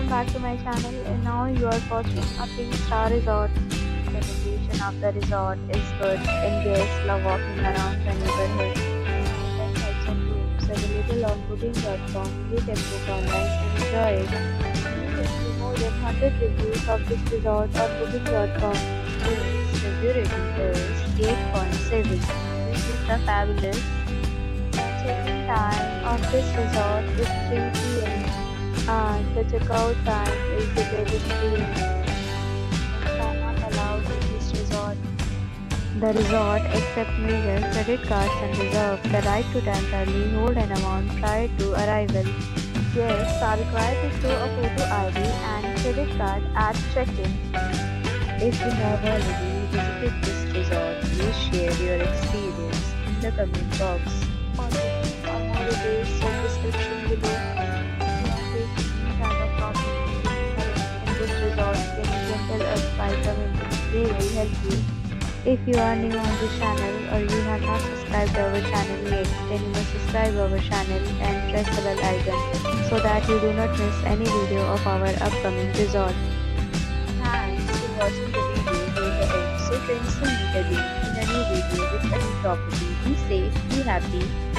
welcome back to my channel. And now you are watching a 3-star resort. The location of the resort is good and guests love walking around the neighborhood. There are types of rooms available on booking.com. You can book online and enjoy it. You can see more than 100 reviews of this resort on booking.com. Its review rating is 8.7, which is the fabulous. Check-in time of this resort is 3 p.m. and the checkout time is 11 p.m. Pets are not allowed in this resort. The resort accepts major credit cards and reserves the right to temporarily hold an amount prior to arrival. Guests are required to show a photo ID and credit card at check-in. If you have already visited this resort, please share your experience in the comment box. For more details, check description below. If you are facing any kind of problem in this resort, then you can tell us by commenting. We will help you. If you are new on this channel or you have not subscribed our channel yet, then you must subscribe our channel and press the bell icon so that you do not miss any video of our upcoming resort. Thanks for watching the video till the end. So friends, will meet again in a new video with a new property. Be safe, be happy.